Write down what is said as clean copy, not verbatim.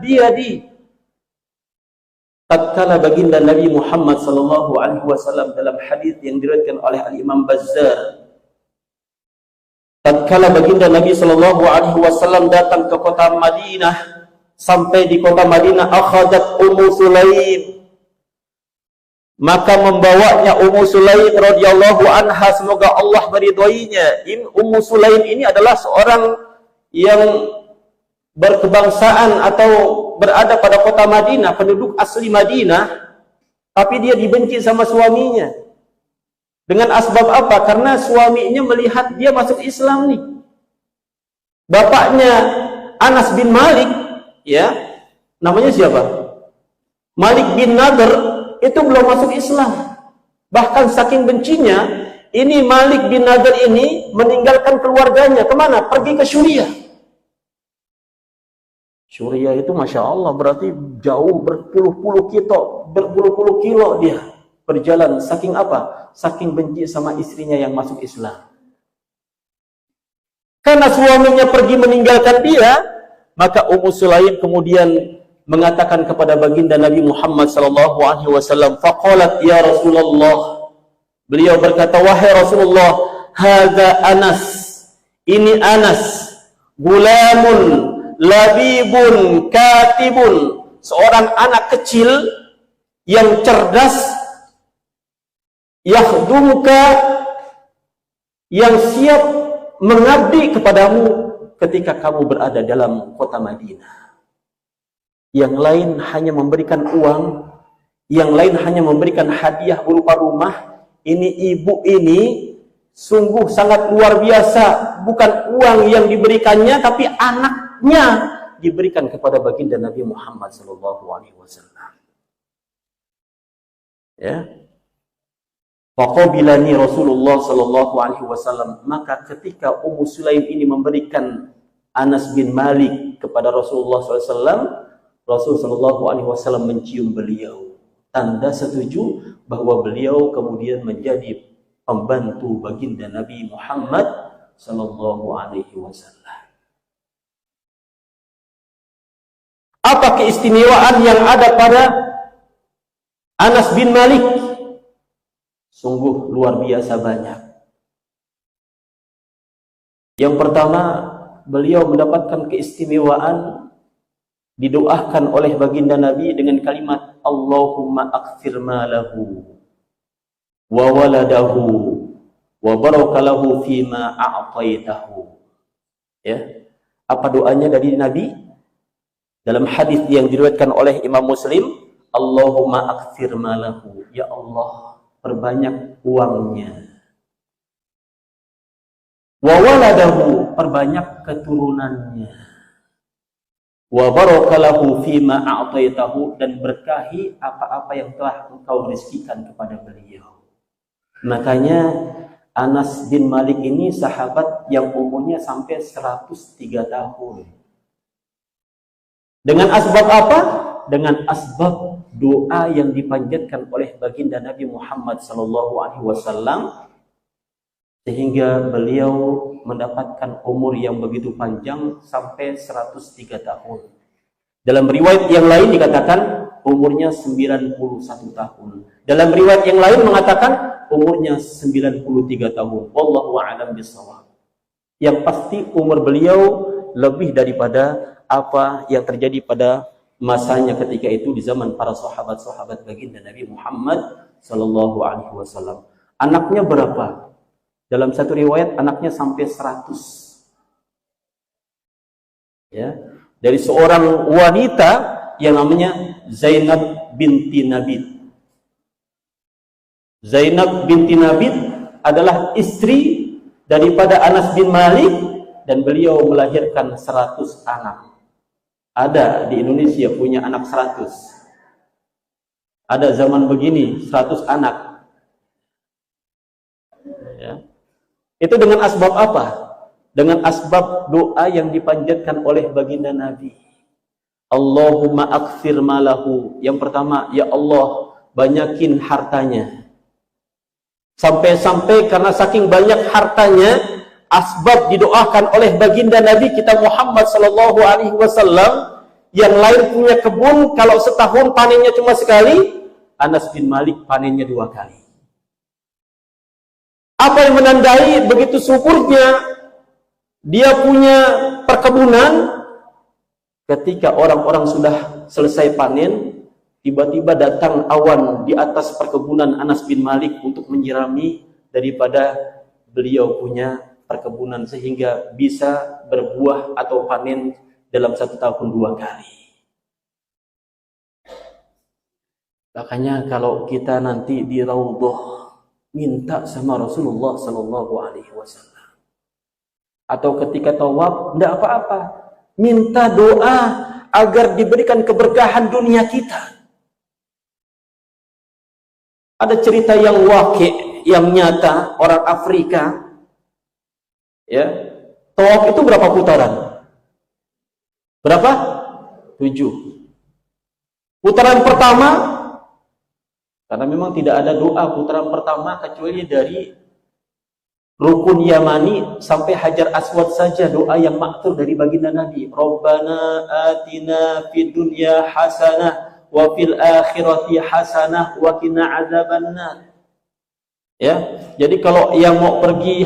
biyadi. Tatkala baginda Nabi Muhammad sallallahu alaihi wasallam dalam hadis yang diriwayatkan oleh Al-Imam Bazzar, tatkala baginda Nabi sallallahu alaihi wasallam datang ke kota Madinah, sampai di kota Madinah, akhadat Ummu Sulaim, maka membawanya Ummu Sulaim radhiyallahu anha, semoga Allah meridhoinya. Ummu Sulaim ini adalah seorang yang berkebangsaan atau berada pada kota Madinah, penduduk asli Madinah, tapi dia dibenci sama suaminya. Dengan asbab apa? Karena suaminya melihat dia masuk Islam nih. Bapaknya Anas bin Malik, ya, namanya siapa? Malik bin Nadr, itu belum masuk Islam. Bahkan saking bencinya, ini Malik bin Nadr ini meninggalkan keluarganya. Kemana? Pergi ke Syria. Syria itu Masya Allah berarti jauh, berpuluh-puluh kilo dia berjalan. Saking apa? Saking benci sama istrinya yang masuk Islam. Karena suaminya pergi meninggalkan dia, maka Ummu Sulaim kemudian mengatakan kepada baginda Nabi Muhammad sallallahu alaihi wasallam, faqalat ya Rasulullah, beliau berkata, wahai Rasulullah, hadza Anas, ini Anas, gulamun labibun katibun, seorang anak kecil yang cerdas, yakhdumuka, yang siap mengabdi kepadamu ketika kamu berada dalam kota Madinah. Yang lain hanya memberikan uang, yang lain hanya memberikan hadiah berupa rumah. Ini ibu ini sungguh sangat luar biasa. Bukan uang yang diberikannya, tapi anaknya diberikan kepada baginda Nabi Muhammad SAW. Ya. Faqabilani Rasulullah SAW. Maka ketika Ummu Sulaim ini memberikan Anas bin Malik kepada Rasulullah SAW, Rasulullah SAW mencium beliau, tanda setuju bahwa beliau kemudian menjadi pembantu baginda Nabi Muhammad SAW. Apa keistimewaan yang ada pada Anas bin Malik? Sungguh luar biasa banyak. Yang pertama, beliau mendapatkan keistimewaan, didoakan oleh baginda Nabi dengan kalimat Allahumma akthir malahu wa waladahu wa barakalahu fima a'taitahu. Ya. Apa doanya dari Nabi? Dalam hadis yang diriwayatkan oleh Imam Muslim, Allahumma akthir malahu, ya Allah, perbanyak uangnya. Wa waladahu, perbanyak keturunannya. Wa barakalahu fima a'taitahu, dan berkahi apa-apa yang telah engkau rizkikan kepada beliau. Makanya Anas bin Malik ini sahabat yang umurnya sampai 103 tahun. Dengan asbab apa? Dengan asbab doa yang dipanjatkan oleh baginda Nabi Muhammad SAW, sehingga beliau mendapatkan umur yang begitu panjang sampai 103 tahun. Dalam riwayat yang lain dikatakan umurnya 91 tahun. Dalam riwayat yang lain mengatakan umurnya 93 tahun. Wallahu a'lam bishawab. Yang pasti umur beliau lebih daripada apa yang terjadi pada masanya ketika itu di zaman para sahabat-sahabat baginda Nabi Muhammad SAW. Anaknya berapa? Dalam satu riwayat anaknya sampai 100. Ya, dari seorang wanita yang namanya Zainab binti Nabit. Zainab binti Nabit adalah istri daripada Anas bin Malik, dan beliau melahirkan 100 anak. Ada di Indonesia punya anak 100. Ada zaman begini 100 anak. Ya. Itu dengan asbab apa? Dengan asbab doa yang dipanjatkan oleh baginda Nabi. Allahumma akthir malahu. Yang pertama, ya Allah, banyakin hartanya. Sampai-sampai karena saking banyak hartanya, asbab didoakan oleh baginda Nabi kita Muhammad SAW, Yang lain punya kebun, kalau setahun panennya cuma sekali, Anas bin Malik panennya 2 kali. Apa yang menandai begitu suburnya dia punya perkebunan? Ketika orang-orang sudah selesai panen, tiba-tiba datang awan di atas perkebunan Anas bin Malik untuk menyirami daripada beliau punya perkebunan, sehingga bisa berbuah atau panen dalam 1 tahun 2 kali. Makanya kalau kita nanti di Raudhah minta sama Rasulullah Sallallahu Alaihi Wasallam, atau ketika tawaf, tidak apa-apa, minta doa agar diberikan keberkahan dunia kita. Ada cerita yang waqi', yang nyata, orang Afrika, ya, tawaf itu berapa putaran? Berapa? 7. Putaran pertama, karena memang tidak ada doa putaran pertama kecuali dari Rukun Yamani sampai Hajar Aswad saja doa yang maktur dari baginda Nabi. Rabbana atina fid dunya hasanah wa fil akhirati hasanah wa qina adzabannar. Ya. Jadi kalau yang mau pergi